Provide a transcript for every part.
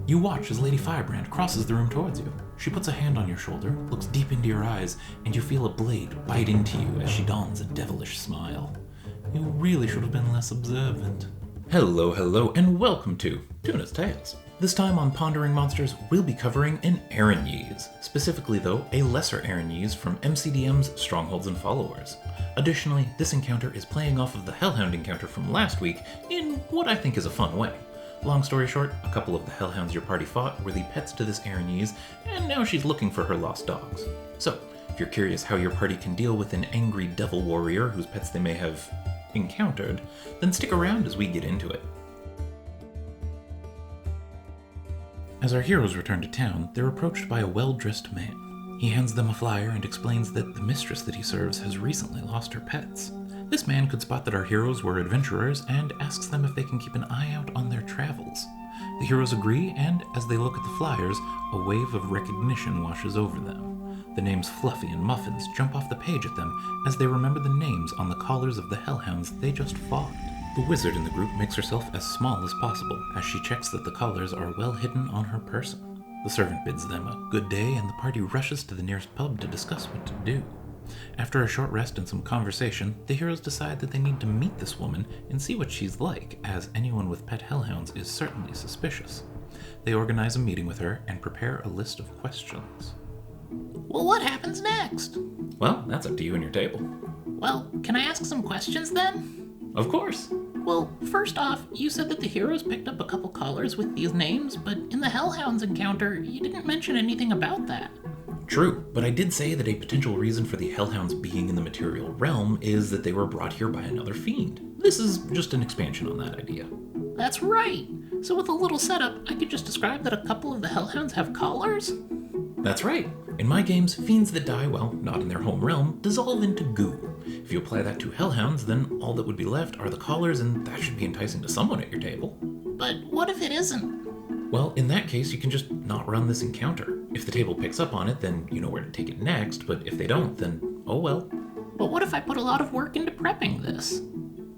You watch as Lady Firebrand crosses the room towards you. She puts a hand on your shoulder, looks deep into your eyes, and you feel a blade bite into you as she dons a devilish smile. You really should have been less observant. Hello, and welcome to Tuna's Tales. This time on Pondering Monsters, we'll be covering an Erinyes. Specifically though, a lesser Erinyes from MCDM's Strongholds and Followers. Additionally, this encounter is playing off of the Hell Hound encounter from last week in what I think is a fun way. Long story short, a couple of the Hell Hounds your party fought were the pets to this Erinyes, and now she's looking for her lost dogs. So, if you're curious how your party can deal with an angry devil warrior whose pets they may have encountered, then stick around as we get into it. As our heroes return to town, they're approached by a well-dressed man. He hands them a flyer and explains that the mistress that he serves has recently lost her pets. This man could spot that our heroes were adventurers and asks them if they can keep an eye out on their travels. The heroes agree, and as they look at the flyers, a wave of recognition washes over them. The names Fluffy and Muffins jump off the page at them as they remember the names on the collars of the Hell Hounds they just fought. The wizard in the group makes herself as small as possible as she checks that the collars are well hidden on her person. The servant bids them a good day and the party rushes to the nearest pub to discuss what to do. After a short rest and some conversation, the heroes decide that they need to meet this woman and see what she's like, as anyone with pet hellhounds is certainly suspicious. They organize a meeting with her and prepare a list of questions. Well, what happens next? Well, that's up to you and your table. Well, can I ask some questions then? Of course. Well, first off, you said that the heroes picked up a couple collars with these names, but in the Hell Hounds encounter, you didn't mention anything about that. True, but I did say that a potential reason for the Hell Hounds being in the material realm is that they were brought here by another fiend. This is just an expansion on that idea. That's right. So with a little setup, I could just describe that a couple of the Hell Hounds have collars? That's right. In my games, fiends that die, well, not in their home realm, dissolve into goo. If you apply that to Hellhounds, then all that would be left are the collars, and that should be enticing to someone at your table. But what if it isn't? Well, in that case, you can just not run this encounter. If the table picks up on it, then you know where to take it next, but if they don't, then oh well. But what if I put a lot of work into prepping this?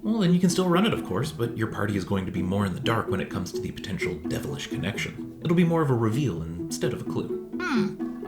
Well, then you can still run it, of course, but your party is going to be more in the dark when it comes to the potential devilish connection. It'll be more of a reveal instead of a clue.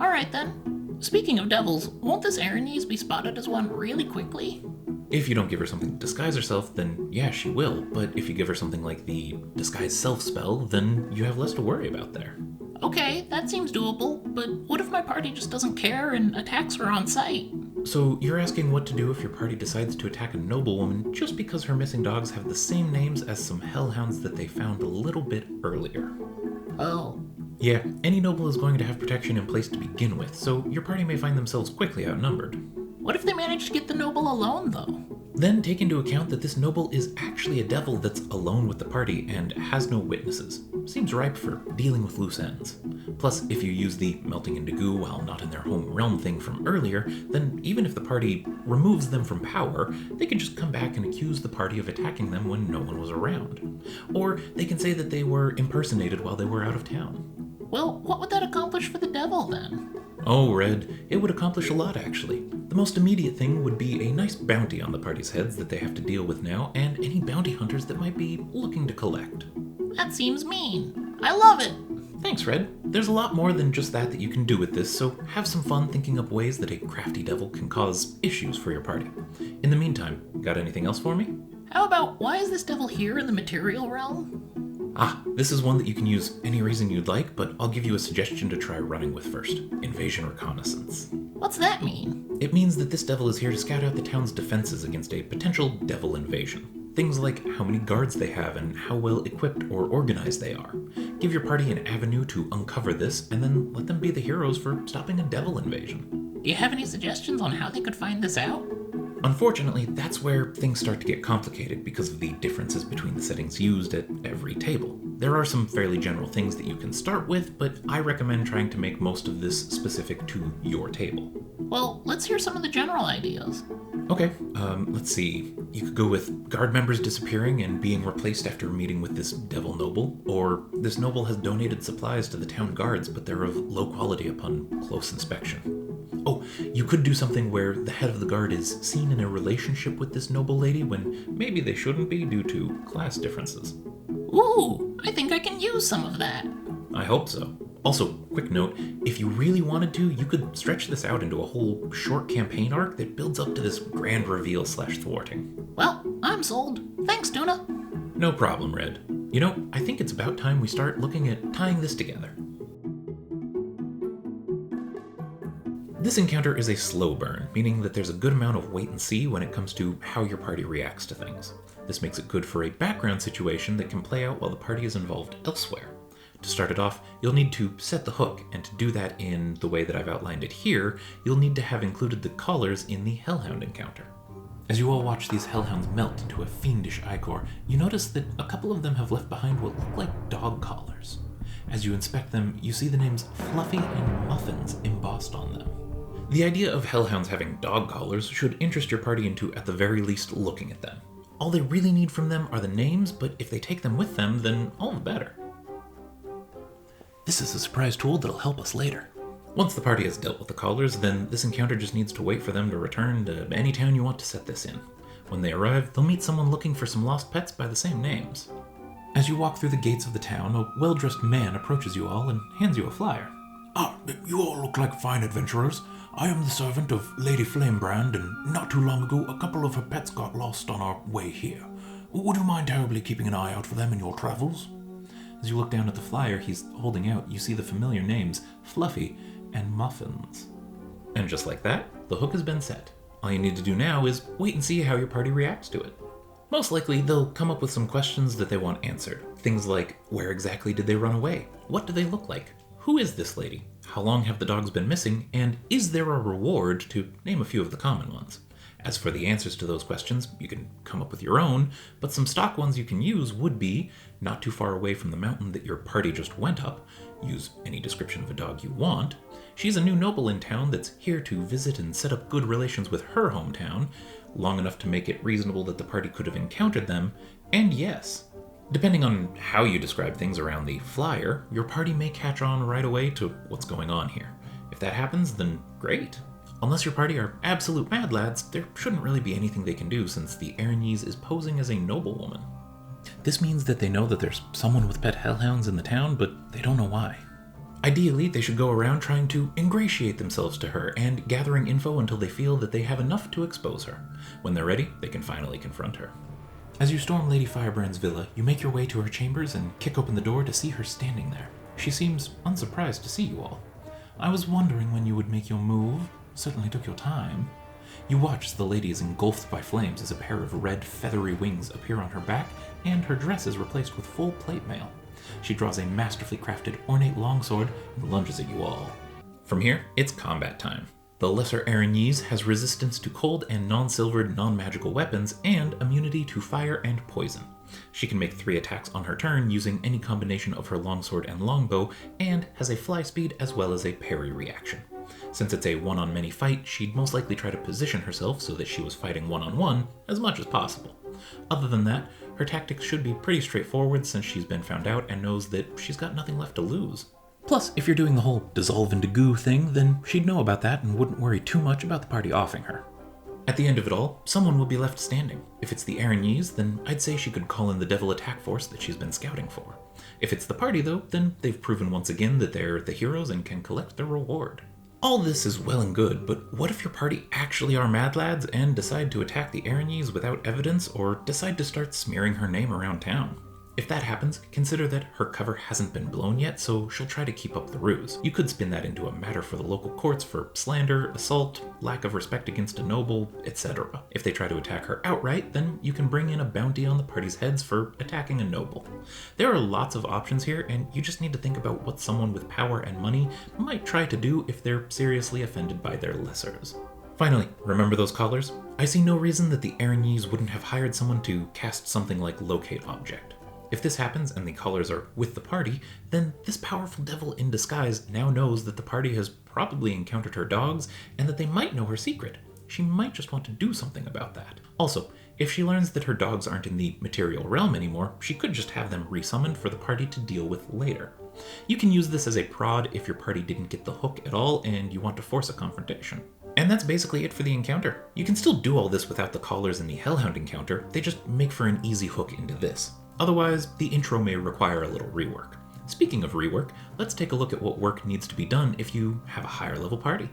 Alright then. Speaking of devils, won't this Erinyes be spotted as one really quickly? If you don't give her something to disguise herself, then yeah, she will, but if you give her something like the disguise self spell, then you have less to worry about there. Okay, that seems doable, but what if my party just doesn't care and attacks her on sight? So you're asking what to do if your party decides to attack a noblewoman just because her missing dogs have the same names as some hellhounds that they found a little bit earlier. Oh. Yeah, any noble is going to have protection in place to begin with, so your party may find themselves quickly outnumbered. What if they manage to get the noble alone, though? Then take into account that this noble is actually a devil that's alone with the party and has no witnesses. Seems ripe for dealing with loose ends. Plus, if you use the melting into goo while not in their home realm thing from earlier, then even if the party removes them from power, they can just come back and accuse the party of attacking them when no one was around. Or they can say that they were impersonated while they were out of town. Well, what would that accomplish for the devil, then? Oh, Red, it would accomplish a lot, actually. The most immediate thing would be a nice bounty on the party's heads that they have to deal with now, and any bounty hunters that might be looking to collect. That seems mean. I love it! Thanks, Red. There's a lot more than just that you can do with this, so have some fun thinking up ways that a crafty devil can cause issues for your party. In the meantime, got anything else for me? How about, why is this devil here in the material realm? This is one that you can use any reason you'd like, but I'll give you a suggestion to try running with first. Invasion reconnaissance. What's that mean? It means that this devil is here to scout out the town's defenses against a potential devil invasion. Things like how many guards they have and how well equipped or organized they are. Give your party an avenue to uncover this, and then let them be the heroes for stopping a devil invasion. Do you have any suggestions on how they could find this out? Unfortunately, that's where things start to get complicated because of the differences between the settings used at every table. There are some fairly general things that you can start with, but I recommend trying to make most of this specific to your table. Well, let's hear some of the general ideas. Okay, let's see. You could go with guard members disappearing and being replaced after meeting with this devil noble, or this noble has donated supplies to the town guards, but they're of low quality upon close inspection. Oh, you could do something where the head of the guard is seen in a relationship with this noble lady when maybe they shouldn't be due to class differences. Ooh, I think I can use some of that. I hope so. Also, quick note, if you really wanted to, you could stretch this out into a whole short campaign arc that builds up to this grand reveal / thwarting. Well, I'm sold. Thanks, Tuna. No problem, Red. You know, I think it's about time we start looking at tying this together. This encounter is a slow burn, meaning that there's a good amount of wait and see when it comes to how your party reacts to things. This makes it good for a background situation that can play out while the party is involved elsewhere. To start it off, you'll need to set the hook, and to do that in the way that I've outlined it here, you'll need to have included the collars in the Hellhound encounter. As you all watch these Hellhounds melt into a fiendish ichor, you notice that a couple of them have left behind what look like dog collars. As you inspect them, you see the names Fluffy and Muffins embossed on them. The idea of Hellhounds having dog collars should interest your party into at the very least looking at them. All they really need from them are the names, but if they take them with them, then all the better. This is a surprise tool that'll help us later. Once the party has dealt with the collars, then this encounter just needs to wait for them to return to any town you want to set this in. When they arrive, they'll meet someone looking for some lost pets by the same names. As you walk through the gates of the town, a well-dressed man approaches you all and hands you a flyer. You all look like fine adventurers. I am the servant of Lady Flamebrand, and not too long ago a couple of her pets got lost on our way here. Would you mind terribly keeping an eye out for them in your travels? As you look down at the flyer he's holding out, you see the familiar names, Fluffy and Muffins. And just like that, the hook has been set. All you need to do now is wait and see how your party reacts to it. Most likely, they'll come up with some questions that they want answered. Things like, where exactly did they run away? What do they look like? Who is this lady? How long have the dogs been missing? And is there a reward, to name a few of the common ones? As for the answers to those questions, you can come up with your own, but some stock ones you can use would be, not too far away from the mountain that your party just went up, use any description of a dog you want. She's a new noble in town that's here to visit and set up good relations with her hometown, long enough to make it reasonable that the party could have encountered them, and yes, depending on how you describe things around the flyer, your party may catch on right away to what's going on here. If that happens, then great. Unless your party are absolute mad lads, there shouldn't really be anything they can do since the Erinyes is posing as a noblewoman. This means that they know that there's someone with pet hellhounds in the town, but they don't know why. Ideally, they should go around trying to ingratiate themselves to her and gathering info until they feel that they have enough to expose her. When they're ready, they can finally confront her. As you storm Lady Firebrand's villa, you make your way to her chambers and kick open the door to see her standing there. She seems unsurprised to see you all. I was wondering when you would make your move. Certainly took your time. You watch as the lady is engulfed by flames as a pair of red feathery wings appear on her back and her dress is replaced with full plate mail. She draws a masterfully crafted ornate longsword and lunges at you all. From here, it's combat time. The Lesser Erinyes has resistance to cold and non-silvered non-magical weapons and immunity to fire and poison. She can make 3 attacks on her turn using any combination of her longsword and longbow and has a fly speed as well as a parry reaction. Since it's a one-on-many fight, she'd most likely try to position herself so that she was fighting one-on-one as much as possible. Other than that, her tactics should be pretty straightforward since she's been found out and knows that she's got nothing left to lose. Plus, if you're doing the whole dissolve into goo thing, then she'd know about that and wouldn't worry too much about the party offing her. At the end of it all, someone will be left standing. If it's the Erinyes, then I'd say she could call in the devil attack force that she's been scouting for. If it's the party though, then they've proven once again that they're the heroes and can collect their reward. All this is well and good, but what if your party actually are mad lads and decide to attack the Erinyes without evidence or decide to start smearing her name around town? If that happens, consider that her cover hasn't been blown yet, so she'll try to keep up the ruse. You could spin that into a matter for the local courts for slander, assault, lack of respect against a noble, etc. If they try to attack her outright, then you can bring in a bounty on the party's heads for attacking a noble. There are lots of options here, and you just need to think about what someone with power and money might try to do if they're seriously offended by their lessers. Finally, remember those collars? I see no reason that the Erinyes wouldn't have hired someone to cast something like Locate Object. If this happens and the collars are with the party, then this powerful devil in disguise now knows that the party has probably encountered her dogs and that they might know her secret. She might just want to do something about that. Also, if she learns that her dogs aren't in the material realm anymore, she could just have them resummoned for the party to deal with later. You can use this as a prod if your party didn't get the hook at all and you want to force a confrontation. And that's basically it for the encounter. You can still do all this without the collars in the Hellhound encounter, they just make for an easy hook into this. Otherwise, the intro may require a little rework. Speaking of rework, let's take a look at what work needs to be done if you have a higher level party.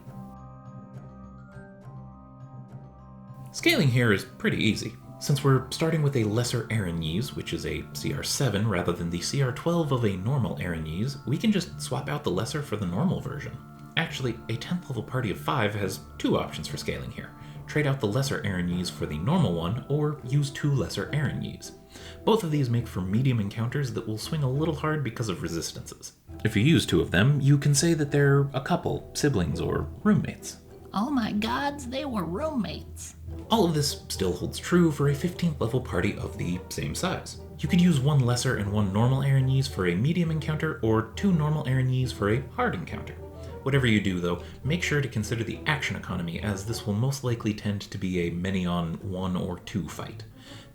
Scaling here is pretty easy. Since we're starting with a lesser Erinyes, which is a CR7 rather than the CR12 of a normal Erinyes, we can just swap out the lesser for the normal version. Actually, a 10th level party of 5 has 2 options for scaling here. Trade out the lesser Erinyes for the normal one, or use 2 lesser Erinyes. Both of these make for medium encounters that will swing a little hard because of resistances. If you use 2 of them, you can say that they're a couple, siblings, or roommates. Oh my gods, they were roommates. All of this still holds true for a 15th level party of the same size. You could use 1 lesser and 1 normal Erinyes for a medium encounter, or 2 normal Erinyes for a hard encounter. Whatever you do, though, make sure to consider the action economy, as this will most likely tend to be a many on 1 or 2 fight.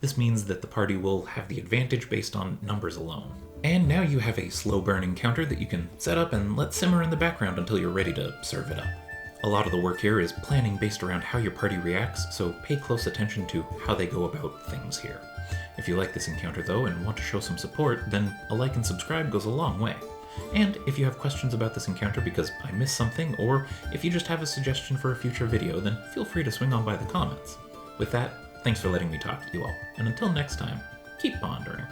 This means that the party will have the advantage based on numbers alone. And now you have a slow burn encounter that you can set up and let simmer in the background until you're ready to serve it up. A lot of the work here is planning based around how your party reacts, so pay close attention to how they go about things here. If you like this encounter though and want to show some support, then a like and subscribe goes a long way. And if you have questions about this encounter because I missed something, or if you just have a suggestion for a future video, then feel free to swing on by the comments. With that, thanks for letting me talk to you all, and until next time, keep pondering.